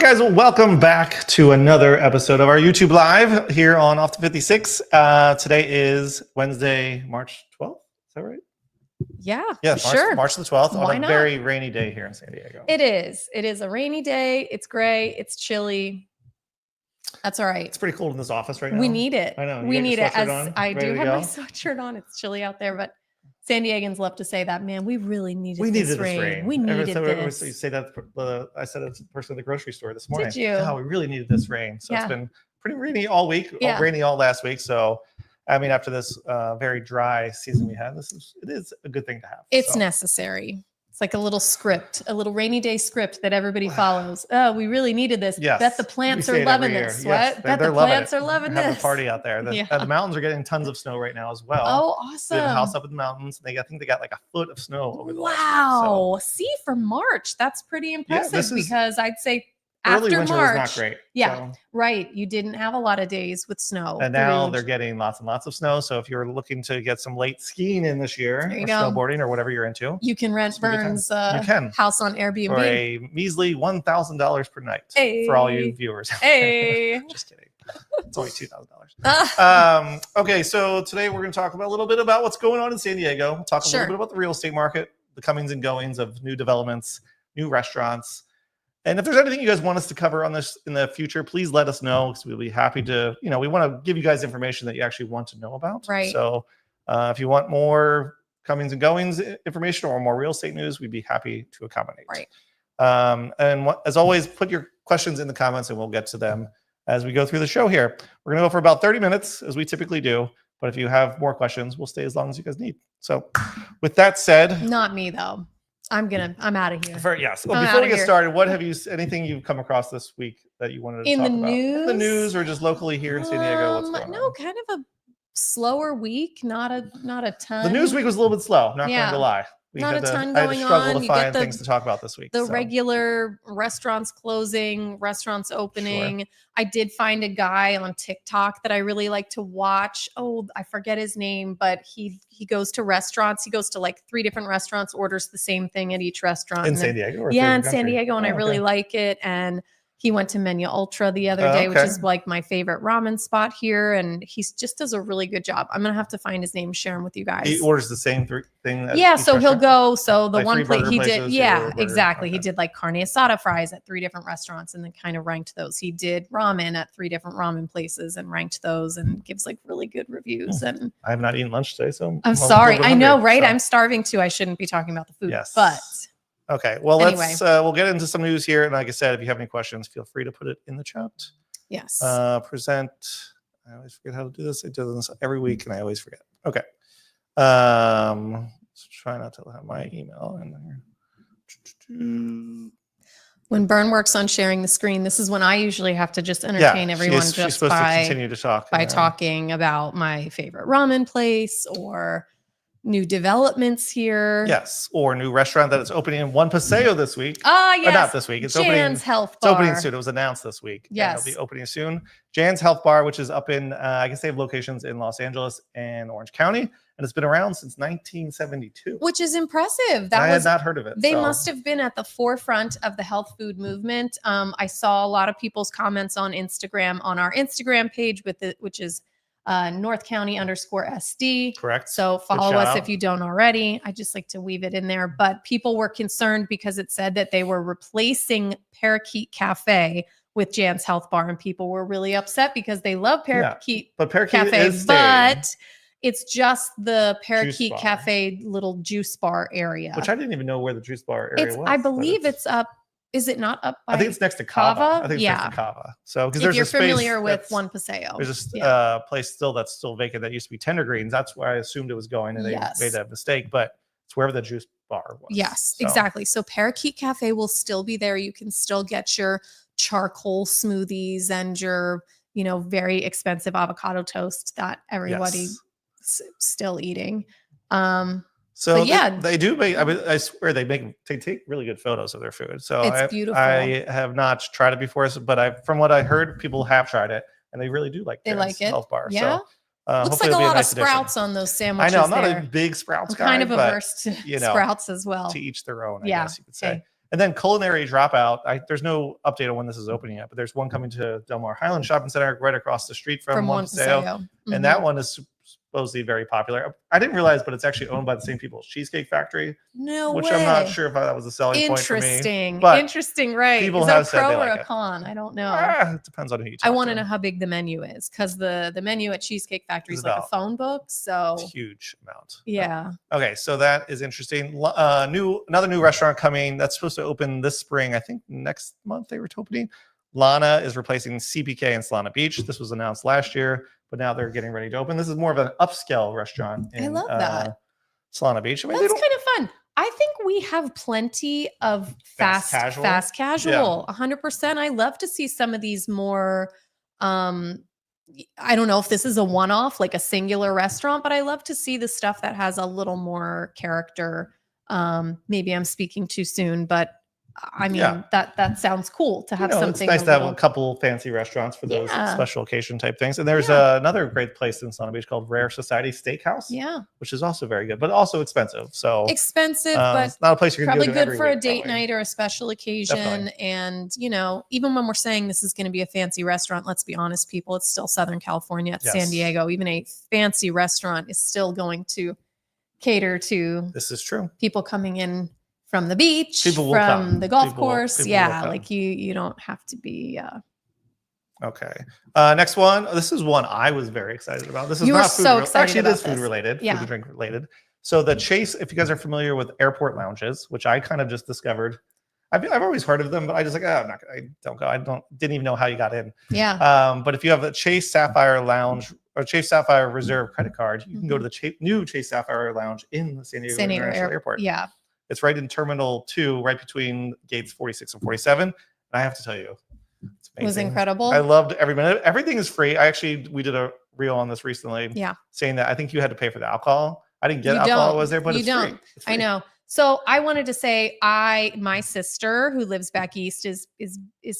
right, guys, well, welcome back to another episode of our YouTube Live here on Off to 56. Today is Wednesday, March 12th. Is that right? Yeah, sure. March the 12th. Why on a not? Very rainy day here in San Diego. It is. It is a rainy day. It's gray. It's chilly. That's all right. It's pretty cold in this office right now. We need it. I know. We need it. As on, I do have my sweatshirt on. It's chilly out there, but San Diegans love to say that, man, we really needed this rain. We needed this. You say that. I said it to the person at the grocery store this morning. Did you? Oh, we really needed this rain. So It's been pretty rainy all week, rainy all last week. So, I mean, after this very dry season we had, it is a good thing to have. It's necessary. It's like a little script, a little rainy day script that everybody follows. Oh, we really needed this. Yes. Bet the plants are loving this. Yes, what? Bet the plants are loving this. Having a party out there. The mountains are getting tons of snow right now as well. Oh, awesome. We have a house up in the mountains. I think they got like a foot of snow over the last week, so. See, for March, that's pretty impressive because I'd say early after winter March, was not great. Yeah, right. You didn't have a lot of days with snow. And now they're getting lots and lots of snow. So if you're looking to get some late skiing in this year, or snowboarding or whatever you're into, you can rent Vern's house on Airbnb for a measly $1,000 per night for all you viewers. Just kidding. It's only $2,000. Okay, so today we're going to talk about a little bit about what's going on in San Diego. We'll talk a little bit about the real estate market, the comings and goings of new developments, new restaurants. And if there's anything you guys want us to cover on this in the future, please let us know because we'll be happy to, we want to give you guys information that you actually want to know about. Right. So if you want more comings and goings information or more real estate news, we'd be happy to accommodate. Right. As always, put your questions in the comments and we'll get to them as we go through the show here. We're going to go for about 30 minutes as we typically do. But if you have more questions, we'll stay as long as you guys need. So with that said. Not me, though. I'm out of here. Before we get started, anything you've come across this week that you wanted to talk about? In the news or just locally here in San Diego? What's going on? Kind of a slower week, not a ton. The news week was a little bit slow, not going to lie. Not a ton going on. I had to struggle to find things to talk about this week. The regular restaurants closing, restaurants opening. Sure. I did find a guy on TikTok that I really like to watch. Oh, I forget his name, but he goes to restaurants. He goes to like 3 different restaurants, orders the same thing at each restaurant. In San Diego? In San Diego, and I really like it. And he went to Menu Ultra the other day, which is like my favorite ramen spot here. And he just does a really good job. I'm going to have to find his name, share him with you guys. He orders the same thing. So he'll go. So the one plate he did. Yeah, exactly. Okay. He did like carne asada fries at 3 different restaurants and then kind of ranked those. He did ramen at 3 different ramen places and ranked those and gives like really good reviews. And I have not eaten lunch today, so I'm sorry. I know, right? So. I'm starving too. I shouldn't be talking about the food, but. Okay, well, we'll get into some news here. And like I said, if you have any questions, feel free to put it in the chat. Yes. Present. I always forget how to do this. I do this every week and I always forget. Okay. Let's try not to have my email in there. When Bern works on sharing the screen, this is when I usually have to just entertain everyone she's supposed to continue to talk. By talking about my favorite ramen place or new developments here. Yes, or new restaurant that is opening in One Paseo this week. Yes. Not this week. It's Jan's Health Bar. It's opening soon. It was announced this week. Yes. It'll be opening soon. Jan's Health Bar, which is up in, I guess they have locations in Los Angeles and Orange County. And it's been around since 1972. Which is impressive. I had not heard of it. They must have been at the forefront of the health food movement. I saw a lot of people's comments on Instagram, on our Instagram page, which is North County _SD. Correct. So follow us if you don't already. I just like to weave it in there. But people were concerned because it said that they were replacing Parakeet Cafe with Jan's Health Bar, and people were really upset because they love Parakeet Cafe, but it's just the Parakeet Cafe little juice bar area. Which I didn't even know where the juice bar area was. I believe it's up. Is it not up by I think it's next to Cava. I think it's next to Cava. So because if you're familiar with One Paseo. There's a place that's still vacant that used to be Tender Greens. That's where I assumed it was going, and they made that mistake. But it's wherever the juice bar was. Yes, exactly. So Parakeet Cafe will still be there. You can still get your charcoal smoothies and your, very expensive avocado toast that everybody's still eating. So they do make. I mean, I swear they take really good photos of their food. So it's beautiful. I have not tried it before, but from what I heard, people have tried it and they really do like. They like it. Health bar. Yeah. So, looks like a lot of Sprouts on those sandwiches. I know. I'm not a big Sprouts guy. Kind of averse to Sprouts as well. To each their own. I guess you could say. And then Culinary Dropout. There's no update on when this is opening yet, but there's one coming to Del Mar Highland Shopping Center right across the street from One Paseo. Mm-hmm. And that one is supposedly very popular. I didn't realize, but it's actually owned by the same people as Cheesecake Factory. No which way. I'm not sure if that was a selling point for me. Interesting, right? People is that have a said pro they or like a it. con? I don't know. It depends on who you talk I want to to. know how big the menu is because the menu at Cheesecake Factory is like a phone book. So it's a huge amount. Yeah. Okay, so that is interesting. Another new restaurant coming that's supposed to open this spring. I think next month they were opening. Lana is replacing CPK in Solana Beach. This was announced last year, but now they're getting ready to open. This is more of an upscale restaurant in I love that. Solana Beach. I mean, that's kind of fun. I think we have plenty of fast casual. 100%. I love to see some of these more. I don't know if this is a one-off, like a singular restaurant, but I love to see the stuff that has a little more character. Maybe I'm speaking too soon, but I mean, that sounds cool to have something. It's nice to have a couple fancy restaurants for those special occasion type things. And there's another great place in Solana Beach called Rare Society Steakhouse, which is also very good, but also expensive. So expensive, but it's not a place you're probably go to good for week, a date night or a special occasion. Definitely. And even when we're saying this is going to be a fancy restaurant, let's be honest, people, it's still Southern California. It's San Diego. Even a fancy restaurant is still going to cater to. This is true. People coming in from the beach, from the golf course. Like you don't have to be. Okay. Next one. This is one I was very excited about. This is you not were food so excited actually, about this food related, food and drink related. So the Chase, if you guys are familiar with airport lounges, which I kind of just discovered, I've always heard of them, but I just I don't go. Didn't even know how you got in. Yeah. But if you have a Chase Sapphire Lounge or Chase Sapphire Reserve credit card, you can go to the new Chase Sapphire Lounge in the San Diego International Airport. Yeah. It's right in Terminal 2, right between gates 46 and 47. And I have to tell you, it's amazing. It was incredible. I loved every minute. Everything is free. We did a reel on this recently. Yeah. Saying that I think you had to pay for the alcohol. I didn't get alcohol. It was there, but it's free. It's free. I know. So I wanted to say, my sister who lives back east is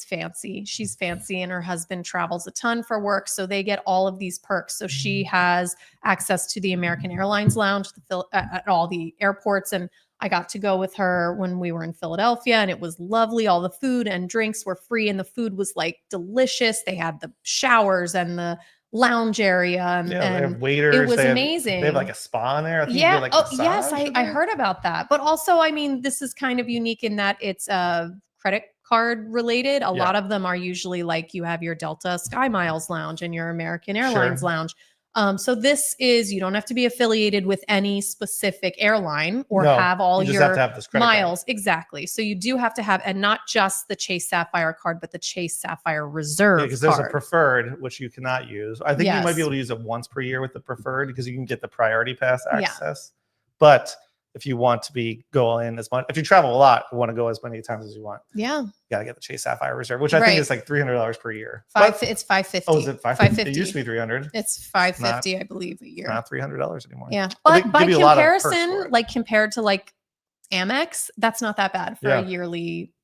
fancy. She's fancy, and her husband travels a ton for work, so they get all of these perks. So she has access to the American Airlines lounge at all the airports, and I got to go with her when we were in Philadelphia, and it was lovely. All the food and drinks were free, and the food was like delicious. They had the showers and the lounge area, and they have waiters. It was amazing. They have like a spa in there. I think yes, I heard about that. But also, I mean, this is kind of unique in that it's credit card related. A lot of them are usually like you have your Delta Sky Miles lounge and your American Airlines lounge. So this is, you don't have to be affiliated with any specific airline or have all your have to have this miles. Card. Exactly. So you do have to have, and not just the Chase Sapphire card, but the Chase Sapphire Reserve because there's a preferred, which you cannot use. I think you might be able to use it once per year with the preferred because you can get the priority pass access. But if you want to go in as much, if you travel a lot, you want to go as many times as you want. Yeah. You got to get the Chase Sapphire Reserve, which I think is like $300 per year. It's $550. Oh, is it $550? It used to be $300. It's $550, I believe, a year. Not $300 anymore. Yeah. But by comparison, like compared to like Amex, that's not that bad for a yearly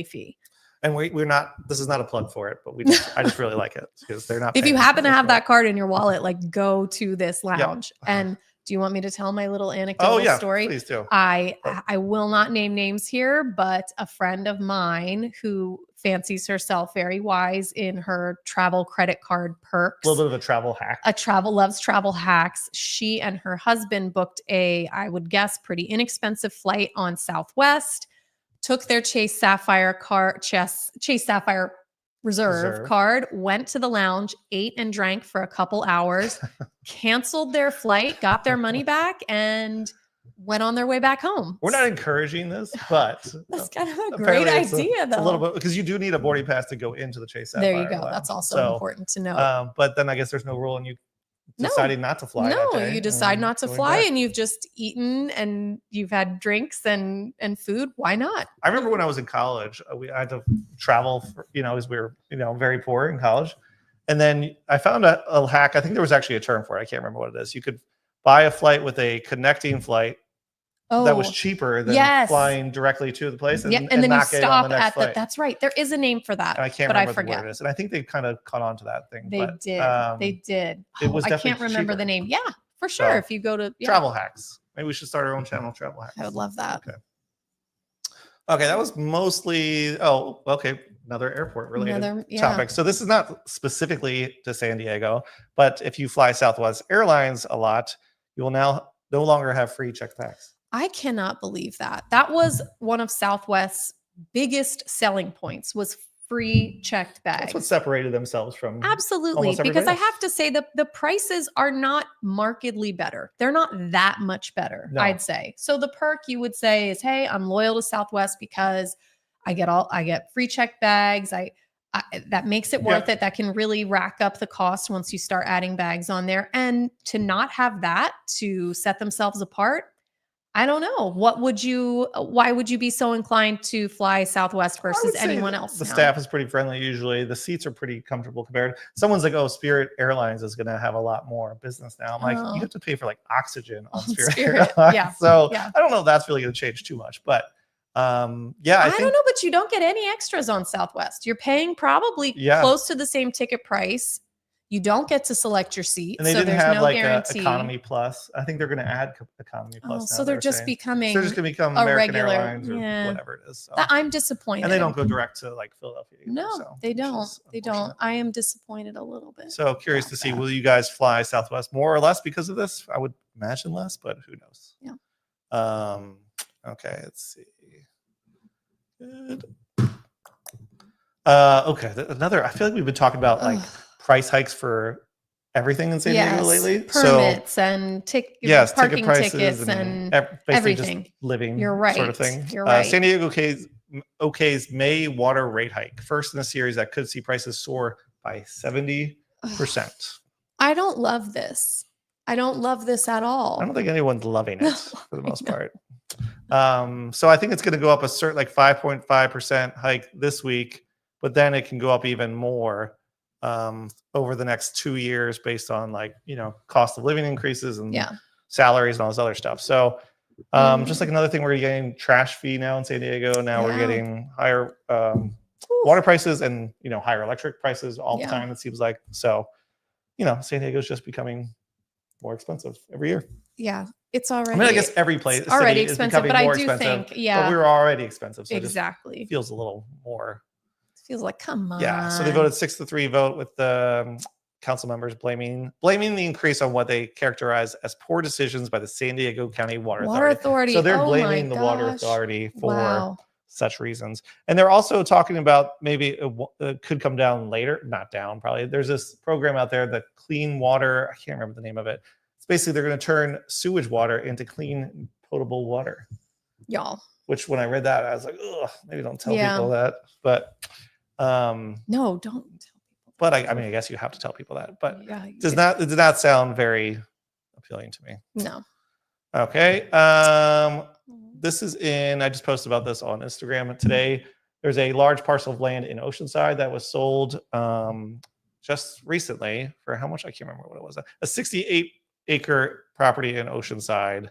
fee. And we're not, this is not a plug for it, but I just really like it because they're not. If you happen to have that card in your wallet, like go to this lounge. And do you want me to tell my little anecdotal story? Please do. I will not name names here, but a friend of mine who fancies herself very wise in her travel credit card perks. A little bit of a travel hack. Loves travel hacks. She and her husband booked I would guess, pretty inexpensive flight on Southwest, took their Chase Sapphire Reserve card, went to the lounge, ate and drank for a couple hours, canceled their flight, got their money back, and went on their way back home. We're not encouraging this, but that's kind of a great idea, though. A little bit, because you do need a boarding pass to go into the Chase Sapphire. There you go. That's also important to know. But then I guess there's no rule in you deciding not to fly. No, you decide not to fly and you've just eaten and you've had drinks and food. Why not? I remember when I was in college, I had to travel, as we were, very poor in college. And then I found a hack. I think there was actually a term for it. I can't remember what it is. You could buy a flight with a connecting flight that was cheaper than flying directly to the place. And then you stop at the, that's right. There is a name for that. And I can't remember what it is. And I think they kind of caught on to that thing. They did. It was I can't remember the name. Yeah, for sure. So, if you go to travel hacks, maybe we should start our own channel, Travel Hacks. I would love that. Okay. Okay, that was mostly. Oh, okay. Another airport related topic. So this is not specifically to San Diego, but if you fly Southwest Airlines a lot, you will now no longer have free checked bags. I cannot believe that. That was one of Southwest's biggest selling points was free checked bags. That's what separated themselves from absolutely, because I have to say the prices are not markedly better. They're not that much better, I'd say. So the perk you would say is, hey, I'm loyal to Southwest because I get free checked bags. That makes it worth it. That can really rack up the cost once you start adding bags on there. And to not have that, to set themselves apart, I don't know. Why would you be so inclined to fly Southwest versus anyone else? The staff is pretty friendly usually. The seats are pretty comfortable compared. Someone's like, oh, Spirit Airlines is going to have a lot more business now. I'm like, you have to pay for like oxygen on Spirit Airlines. Yeah. So I don't know if that's really going to change too much, but I don't know, but you don't get any extras on Southwest. You're paying probably close to the same ticket price. You don't get to select your seat. And they didn't have like Economy Plus. I think they're going to add Economy Plus. now, so they're just becoming. So they're just going to become American Airlines or whatever it is. So. I'm disappointed. And they don't go direct to like Philadelphia either, no, they don't. They don't. I am disappointed a little bit. So curious to see, will you guys fly Southwest more or less because of this? I would imagine less, but who knows? Yeah. Okay, let's see. Good. Okay, another. I feel like we've been talking about like price hikes for everything in San Diego lately. Permits and parking tickets and everything. Just living sort of thing. You're right. San Diego OK's May water rate hike, first in a series that could see prices soar by 70%. I don't love this. I don't love this at all. I don't think anyone's loving it for the most part. So I think it's going to go up a certain like 5.5% hike this week, but then it can go up even more over the next 2 years based on like, cost of living increases and salaries and all this other stuff. So just like another thing, we're getting trash fee now in San Diego. Now we're getting higher water prices and, higher electric prices all the time, it seems like. So, San Diego is just becoming more expensive every year. Yeah. It's already. I mean, I guess every place already expensive, but I do think, but we were already expensive. So exactly. It feels a little more. It feels like, come on. Yeah. So they voted 6-3 vote with the council members blaming the increase on what they characterize as poor decisions by the San Diego County Water Authority. So they're blaming the Water Authority for such reasons. And they're also talking about maybe it could come down later, not down probably. There's this program out there, the Clean Water. I can't remember the name of it. It's basically they're going to turn sewage water into clean, potable water. Y'all. Which when I read that, I was like, ugh, maybe don't tell people that. But no, don't tell people. But I mean, I guess you have to tell people that. But it did not sound very appealing to me. No. Okay. This is I just posted about this on Instagram today. There's a large parcel of land in Oceanside that was sold just recently for how much? I can't remember what it was. A 68-acre property in Oceanside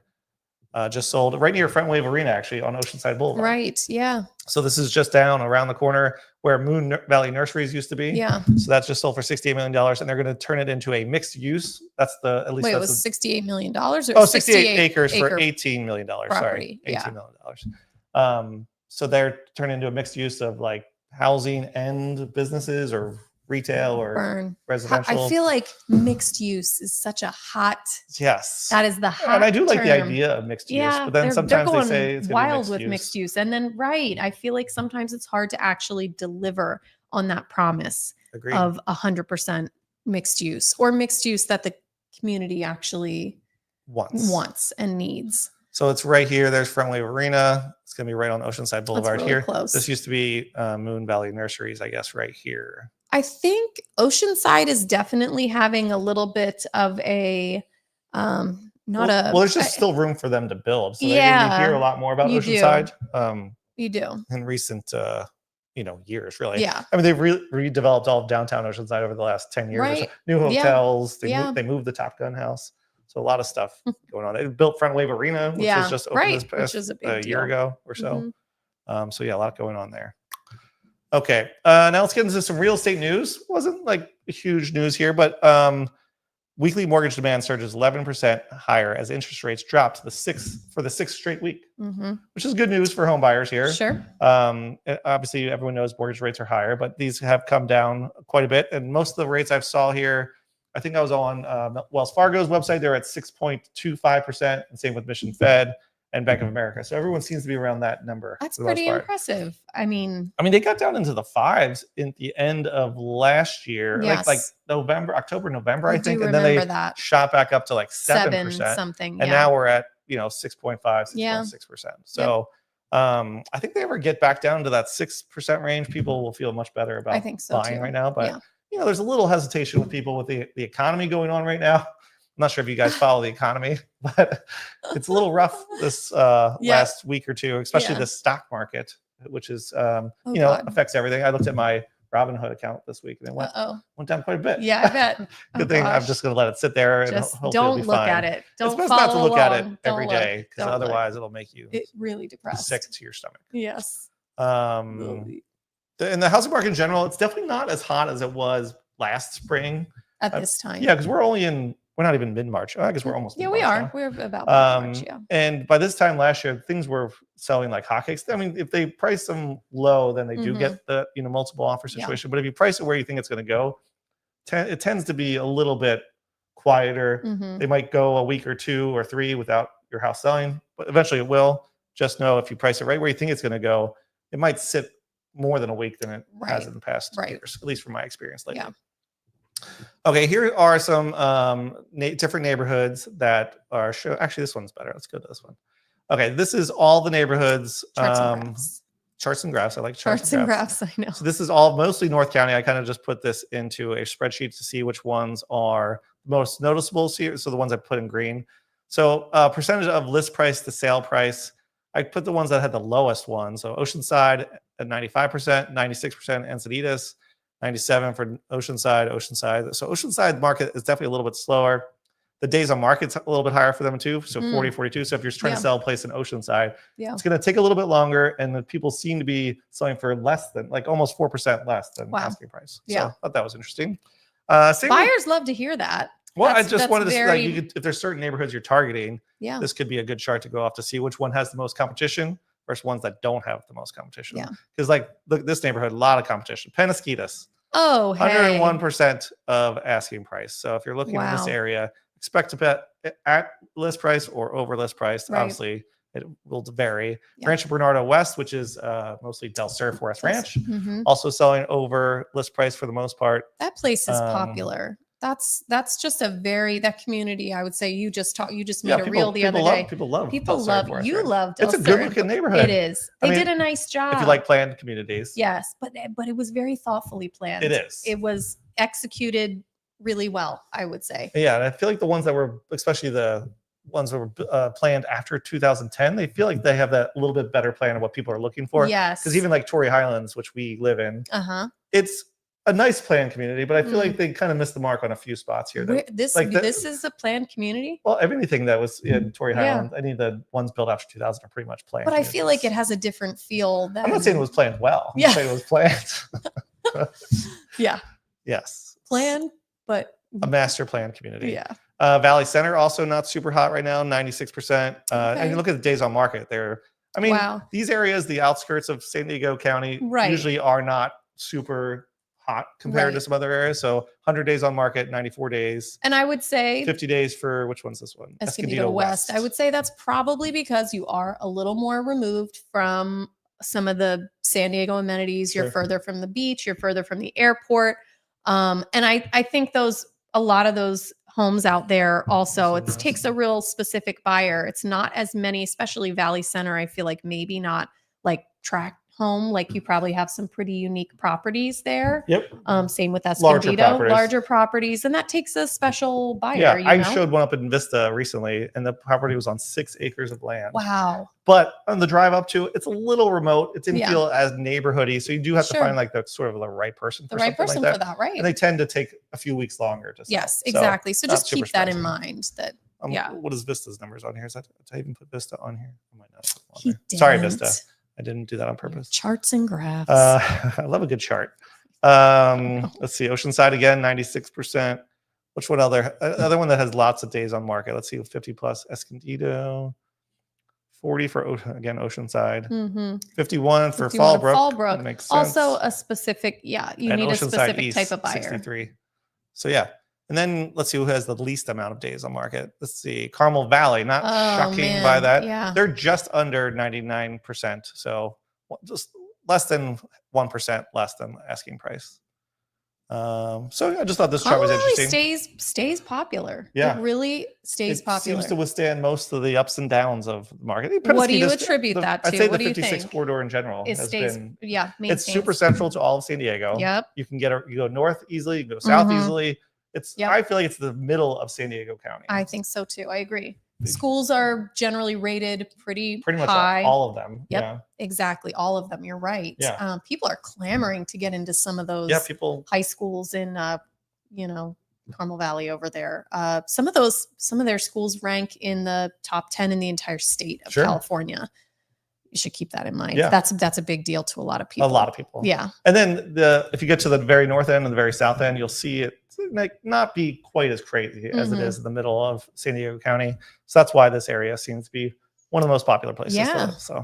just sold right near Front Wave Arena, actually, on Oceanside Boulevard. Right, yeah. So this is just down around the corner where Moon Valley Nurseries used to be. Yeah. So that's just sold for $68 million, and they're going to turn it into a mixed use. That's the at least. Wait, it was $68 million or 68 acres for $18 million. Sorry, $18 million. So they're turning into a mixed use of like housing and businesses or retail or residential. I feel like mixed use is such a hot. Yes. That is the hot. And I do like term. the idea of mixed use, but then sometimes they say it's wild with mixed use. And then, I feel like sometimes it's hard to actually deliver on that promise of 100% mixed use or mixed use that the community actually wants and needs. So it's right here. There's Front Wave Arena. It's going to be right on Oceanside Boulevard here. Close. This used to be Moon Valley Nurseries, I guess, right here. I think Oceanside is definitely having a little bit of a there's just still room for them to build. So you hear a lot more about Oceanside. You do. In recent years, really. Yeah. I mean, they've redeveloped all of downtown Oceanside over the last 10 years. Right. New hotels. Yeah. They moved the Top Gun house. So a lot of stuff going on. They built Front Wave Arena, which was just opened this past a year ago or so. Mm-hmm. A lot going on there. Okay, now let's get into some real estate news. Wasn't like huge news here, but Weekly mortgage demand surges 11% higher as interest rates dropped for the sixth straight week, which is good news for home buyers here. Sure. Obviously, everyone knows mortgage rates are higher, but these have come down quite a bit. And most of the rates I've saw here, I think I was on Wells Fargo's website. They're at 6.25%, and same with Mission Fed and Bank of America. So everyone seems to be around that number. That's pretty impressive. I mean, they got down into the 5s in the end of last year, yes. like October, November, I think. And then they shot back up to like 7% something. And now we're at, 6.5, 6.6%. So I think they ever get back down to that 6% range, people will feel much better about buying right now. But there's a little hesitation with people with the economy going on right now. I'm not sure if you guys follow the economy, but it's a little rough this last week or two, especially the stock market, which is affects everything. I looked at my Robinhood account this week and it went down quite a bit. Yeah, I bet. Good thing I'm just going to let it sit there and hopefully don't it'll be look fine. at it. Don't it's best follow not to look along. at it every day because otherwise it'll make you really depressed, sick to your stomach. Yes. In the housing market in general, it's definitely not as hot as it was last spring at this time. Yeah, because we're not even mid-March. I guess we're almost we are. Now. We're about March, And by this time last year, things were selling like hotcakes. I mean, if they price them low, then they do get the multiple offer situation. But if you price it where you think it's going to go, it tends to be a little bit quieter. They might go a week or 2 or 3 without your house selling, but eventually it will. Just know if you price it right where you think it's going to go, it might sit more than a week than it has in the past years, at least from my experience lately. Okay, here are some different neighborhoods that are actually this one's better. Let's go to this one. Okay, this is all the neighborhoods. Charts and graphs. I like charts and graphs. I know. So this is all mostly North County. I kind of just put this into a spreadsheet to see which ones are most noticeable. So the ones I put in green. So percentage of list price to sale price. I put the ones that had the lowest one. So Oceanside at 95%, 96% Encinitas, 97 for Oceanside. So Oceanside market is definitely a little bit slower. The days on market's a little bit higher for them too. So 40, 42. So if you're trying to sell a place in Oceanside, it's going to take a little bit longer. And the people seem to be selling for less than like almost 4% less than asking price. So I thought that was interesting. Buyers love to hear that. Well, I just wanted to see like if there's certain neighborhoods you're targeting, this could be a good chart to go off to see which one has the most competition versus ones that don't have the most competition. Because like look, this neighborhood, a lot of competition. Penasquitas. 101% of asking price. So if you're looking in this area, expect to bet at list price or over list price. Obviously, it will vary. Rancho Bernardo West, which is mostly Del Sur Forest Ranch, also selling over list price for the most part. That place is popular. That's just that community. I would say you just made a reel the other day. People love You love Del Sur. It's a good looking neighborhood. It is. They did a nice job. If you like planned communities. Yes, but it was very thoughtfully planned. It is. It was executed really well, I would say. Yeah, and I feel like the ones that were, especially the ones that were planned after 2010, they feel like they have that little bit better plan of what people are looking for. Yes. Because even like Torrey Highlands, which we live in, it's a nice planned community, but I feel like they kind of missed the mark on a few spots here. This is a planned community? Well, everything that was in Torrey Highlands, I mean, the ones built after 2000 are pretty much planned. But I feel like it has a different feel. I'm not saying it was planned well. I'm saying it was planned. Yes. Planned, but a master planned community. Yeah. Valley Center also not super hot right now, 96%. And you look at the days on market there. I mean, these areas, the outskirts of San Diego County, usually are not super hot compared to some other areas. So 100 days on market, 94 days. And I would say 50 days for which one's this one? Escondido West. I would say that's probably because you are a little more removed from some of the San Diego amenities. You're further from the beach. You're further from the airport. And I think a lot of those homes out there also, it takes a real specific buyer. It's not as many, especially Valley Center. I feel like maybe not like tract home. Like you probably have some pretty unique properties there. Same with Escondido, larger properties. And that takes a special buyer. Yeah, I showed one up in Vista recently and the property was on 6 acres of land. Wow. But on the drive up to, it's a little remote. It didn't feel as neighborhoody. So you do have to find like the sort of the right person for something like that. For that, right? And they tend to take a few weeks longer to sell. Yes, exactly. So just keep that in mind. That what is Vista's numbers on here? Did I even put Vista on here? I might not. Sorry, Vista. I didn't do that on purpose. Charts and graphs. I love a good chart. Let's see. Oceanside again, 96%. Which one other one that has lots of days on market? Let's see, 50 plus Escondido, 40 for Oceanside, 51 for Fallbrook. Makes sense. Also a specific, you need Oceanside a specific East, type of buyer. 63. So yeah. And then let's see who has the least amount of days on market. Let's see, Carmel Valley, not shocking by that. Yeah. They're just under 99%. So just less than 1% less than asking price. So I just thought this chart was interesting. Stays popular. Yeah, it really stays popular. Seems to withstand most of the ups and downs of the market. What do you attribute that to? I'd say what the 56 corridor in general it's super central to all of San Diego. Yep. You can you go north easily, you can go south easily. I feel like it's the middle of San Diego County. I think so too. I agree. Schools are generally rated pretty much high. All of them. Yep, yeah. Exactly. All of them. You're right. Yeah. People are clamoring to get into some of those high schools in, Carmel Valley over there. Some of their schools rank in the top 10 in the entire state of California. You should keep that in mind. Yeah. That's a big deal to a lot of people. A lot of people. Yeah. And then if you get to the very north end and the very south end, you'll see it not be quite as crazy as it is in the middle of San Diego County. So that's why this area seems to be one of the most popular places. Yeah. So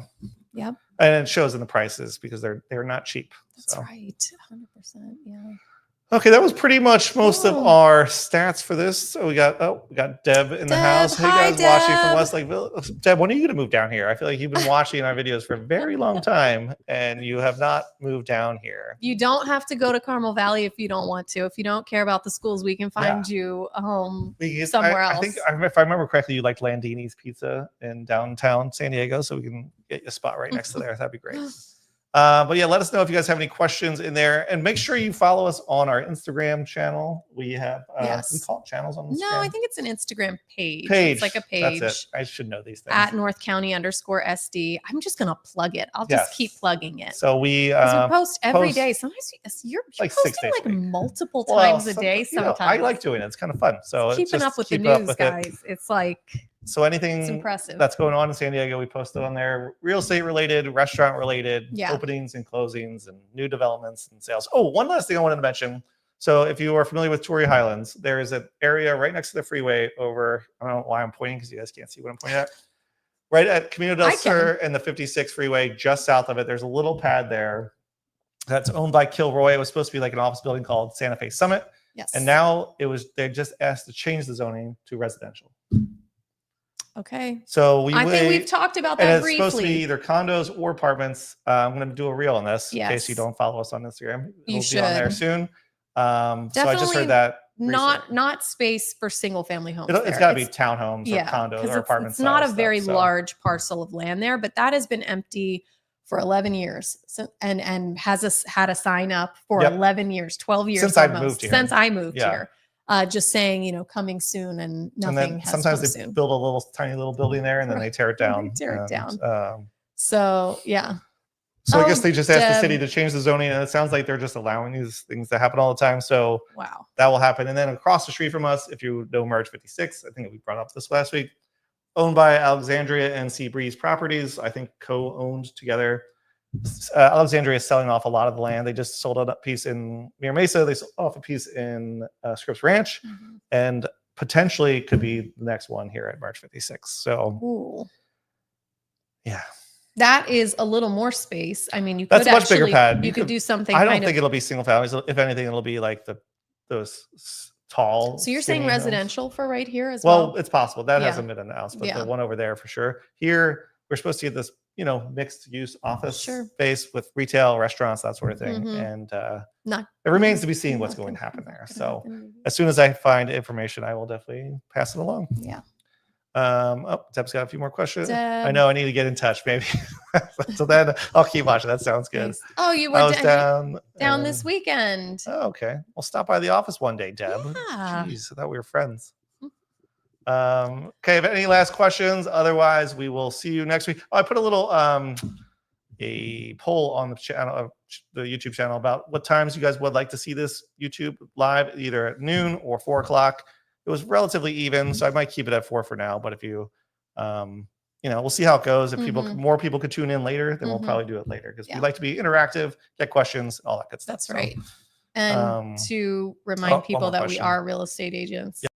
yeah. And it shows in the prices because they're not cheap. That's right. 100%. Yeah. Okay, that was pretty much most of our stats for this. So we got Deb in the house. Hey guys, watching from Westlakeville. Deb, when are you going to move down here? I feel like you've been watching our videos for a very long time, and you have not moved down here. You don't have to go to Carmel Valley if you don't want to. If you don't care about the schools, we can find you a home somewhere else. I think if I remember correctly, you like Landini's Pizza in downtown San Diego, so we can get you a spot right next to there. That'd be great. But yeah, let us know if you guys have any questions in there, and make sure you follow us on our Instagram channel. We have we call it channels on Instagram. No, I think it's an Instagram page. It's like a page. That's it. I should know these things. At North County _SD. I'm just gonna plug it. I'll just keep plugging it. So we post every day. Sometimes you're like posting 6 days like multiple times a day. Sometimes I like doing it. It's kind of fun. So keeping up with the news, guys. It's like. So anything that's going on in San Diego, we posted on there. Real estate related, restaurant related, openings and closings and new developments and sales. Oh, one last thing I wanted to mention. So if you are familiar with Torrey Highlands, there is an area right next to the freeway over, I don't know why I'm pointing because you guys can't see what I'm pointing at. Right at Camino del Sur and the 56 freeway, just south of it, there's a little pad there that's owned by Kilroy. It was supposed to be like an office building called Santa Fe Summit. Yes. And now they just asked to change the zoning to residential. Okay. So I think we've talked about that briefly. It's supposed to be either condos or apartments. I'm going to do a reel on this in case you don't follow us on Instagram. It'll be on there soon. So I just heard that. Not space for single family homes. It's got to be townhomes or condos or apartments. It's not a very large parcel of land there, but that has been empty for 11 years. So, and has had a sign up for 11 years, 12 years since almost. Since I moved here. Just saying, coming soon, and nothing has sometimes come they soon. build a tiny little building there, and then they tear it down. So yeah. So I guess they just asked the city to change the zoning, and it sounds like they're just allowing these things to happen all the time. So that will happen. And then across the street from us, if you know Merge 56, I think we brought up this last week, owned by Alexandria and Seabreeze Properties, I think co-owned together. Alexandria is selling off a lot of the land. They just sold a piece in Mira Mesa. They sold off a piece in Scripps Ranch, and potentially could be the next one here at March 56. So, yeah, that is a little more space. I mean, that's a much bigger pad. You could do something. I don't think it'll be single families. If anything, it'll be like those tall. So you're saying residential for right here as well? Well, it's possible. That hasn't been announced, but the one over there for sure. Here, we're supposed to get this mixed use office space with retail, restaurants, that sort of thing. And it remains to be seen what's going to happen there. So as soon as I find information, I will definitely pass it along. Yeah. Deb's got a few more questions. I know I need to get in touch maybe. So then I'll keep watching. That sounds good. Nice. Oh, you were down this weekend. Oh, okay. We'll stop by the office one day, Deb. Yeah. Jeez, I thought we were friends. Okay, if any last questions, otherwise we will see you next week. I put a little a poll on the channel, the YouTube channel, about what times you guys would like to see this YouTube live, either at noon or 4 o'clock. It was relatively even, so I might keep it at 4 for now. But if you, we'll see how it goes. If more people could tune in later, then we'll probably do it later, because we like to be interactive, get questions, all that good stuff. That's right. And to remind people that we are real estate agents. Yep.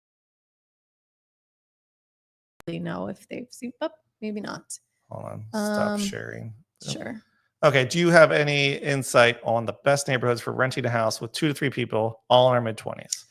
They know if they've seen, maybe not. Hold on. Stop sharing. Sure. Okay. Do you have any insight on the best neighborhoods for renting a house with 2 to 3 people, all in our mid-20s?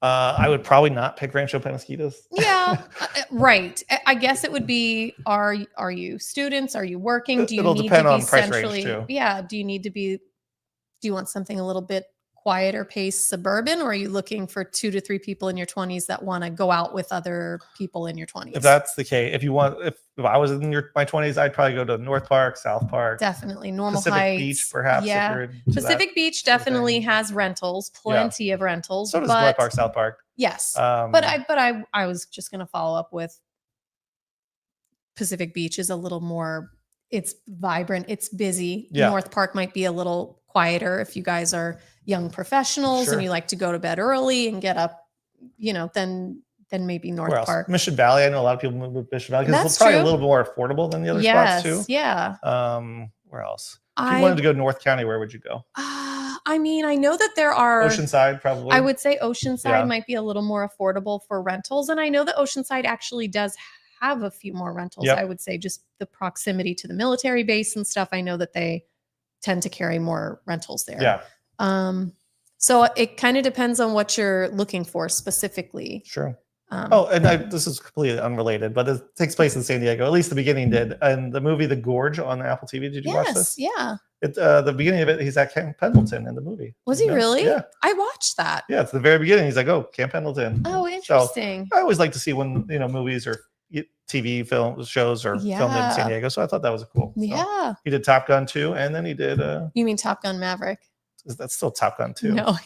I would probably not pick Rancho Penasquitos. Yeah, right. I guess it would be, are you students? Are you working? Do you It'll need depend to be on price centrally? range too. Yeah. Do you want something a little bit quieter pace suburban, or are you looking for 2 to 3 people in your 20s that want to go out with other people in your 20s? If that's the case, if I was in my 20s, I'd probably go to North Park, South Park. Definitely. Normal Pacific Heights. Beach, perhaps. Yeah. Pacific Beach definitely has rentals, plenty of rentals. So does North Park, South Park. Yes. But I was just going to follow up with Pacific Beach is a little more, it's vibrant, it's busy. Yeah. North Park might be a little quieter if you guys are young professionals and you like to go to bed early and get up, then maybe North Park. Mission Valley. I know a lot of people move to Mission Valley because it's probably a little bit more affordable than the other spots too. Yeah. Where else? If you wanted to go to North County, where would you go? I know that there are Oceanside, probably. I would say Oceanside might be a little more affordable for rentals. And I know that Oceanside actually does have a few more rentals. I would say just the proximity to the military base and stuff. I know that they tend to carry more rentals there. Yeah. So it kind of depends on what you're looking for specifically. Sure. This is completely unrelated, but it takes place in San Diego. At least the beginning did. And the movie The Gorge on Apple TV. Did you watch this? Yeah. The beginning of it, he's at Camp Pendleton in the movie. Was he really? Yeah. I watched that. Yeah, it's the very beginning. He's like, "Oh, Camp Pendleton." Oh, interesting. So I always like to see when movies or TV shows are filmed in San Diego. So I thought that was cool. Yeah. He did Top Gun 2, and then he did. You mean Top Gun Maverick? That's still Top Gun 2. No,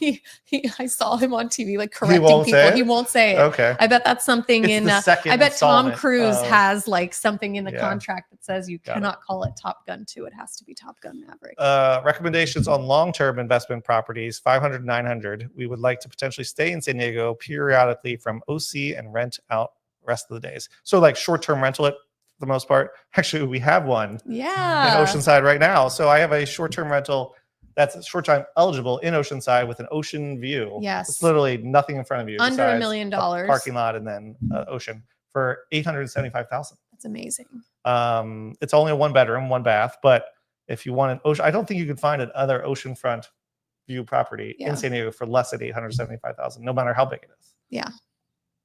I saw him on TV like correcting people. He won't say it. Okay. I bet that's something I bet Tom Cruise has like something in the contract that says you cannot call it Top Gun 2. It has to be Top Gun Maverick. Recommendations on long-term investment properties, 500, 900. We would like to potentially stay in San Diego periodically from OC and rent out rest of the days. So like short-term rental for the most part. Actually, we have one in Oceanside right now. So I have a short-term rental that's short-time eligible in Oceanside with an ocean view. Yes. It's literally nothing in front of you. Under $1 million. Parking lot and then ocean for $875,000. That's amazing. It's only a 1-bedroom, 1-bath, but if you want an ocean, I don't think you could find another oceanfront view property in San Diego for less than $875,000, no matter how big it is. Yeah.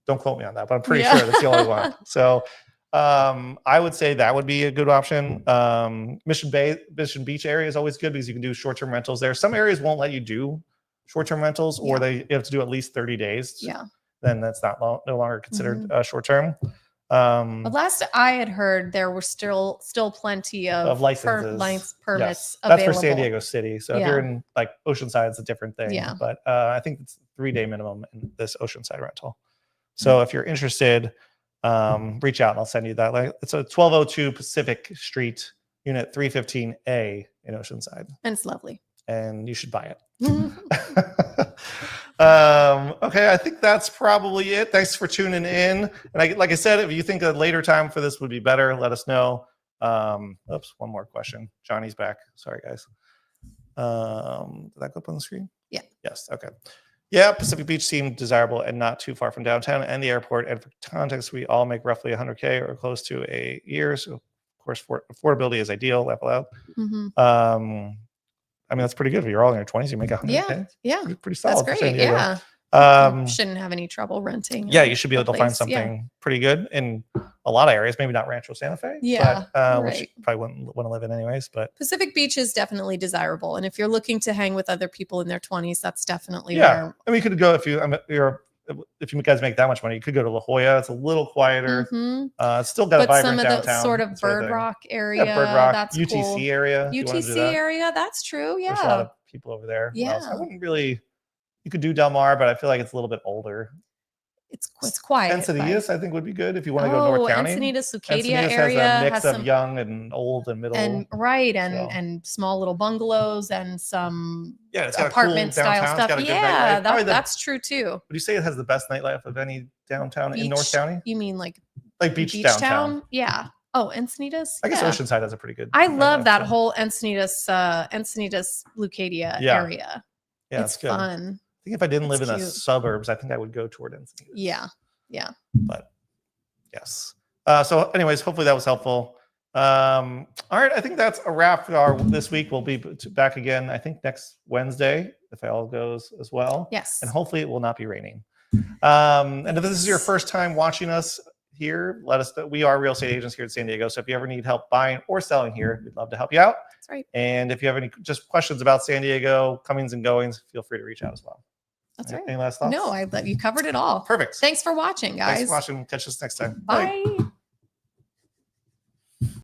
Don't quote me on that, but I'm pretty sure that's the only one. So I would say that would be a good option. Mission Beach area is always good because you can do short-term rentals there. Some areas won't let you do short-term rentals, or you have to do at least 30 days. Yeah. Then that's no longer considered short-term. But last I had heard, there were still plenty of licenses, permits available. That's for San Diego City. So if you're in like Oceanside, it's a different thing. Yeah. But I think it's 3-day minimum in this Oceanside rental. So if you're interested, reach out and I'll send you that. Like, it's a 1202 Pacific Street, Unit 315A in Oceanside. And it's lovely. And you should buy it. Okay, I think that's probably it. Thanks for tuning in. And like I said, if you think a later time for this would be better, let us know. Oops, one more question. Johnny's back. Sorry, guys. Did that go up on the screen? Yeah. Yes. Okay. Yeah, Pacific Beach seemed desirable and not too far from downtown and the airport. And for context, we all make roughly 100K or close to a year. So, of course, affordability is ideal. Level out. Mm-hmm. I mean, that's pretty good. If you're all in your 20s, you make 100K. Yeah. Pretty solid. That's great. Yeah. Shouldn't have any trouble renting. Yeah, you should be able to find something pretty good in a lot of areas. Maybe not Rancho Santa Fe. Yeah. But, which you probably wouldn't want to live in anyways. But Pacific Beach is definitely desirable. And if you're looking to hang with other people in their 20s, that's definitely where. I mean, you could go if you guys make that much money, you could go to La Jolla. It's a little quieter. Mm-hmm. It's still got a vibrant some of downtown. The sort of Bird Rock area. Yeah, Bird Rock, that's UTC cool. area. UTC area. That's true. Yeah. There's a lot of people over there. Yeah. I wouldn't really. You could do Del Mar, but I feel like it's a little bit older. It's quiet. Encinitas, I think, would be good if you want to go North County. Encinitas, Leucadia area has a mix of young and old and middle. And small little bungalows and some it's got apartment a cool style stuff. That's true too. Would you say it has the best nightlife of any downtown in North County? You mean like beach downtown? Yeah. Oh, Encinitas. I guess Oceanside has a pretty good. I love that whole Encinitas Leucadia area. Yeah, it's good. fun. I think if I didn't live in the cute. suburbs, I think I would go toward Encinitas. Yeah. But yes. So anyways, hopefully that was helpful. All right, I think that's a wrap for our this week. We'll be back again, I think, next Wednesday, if all goes as well. Yes. And hopefully it will not be raining. And if this is your first time watching us here, let us know. We are real estate agents here in San Diego. So if you ever need help buying or selling here, we'd love to help you out. That's right. And if you have any just questions about San Diego, comings and goings, feel free to reach out as well. That's right. Any last thoughts? No, you covered it all. Perfect. Thanks for watching, guys. Thanks for watching. Catch us next time. Bye.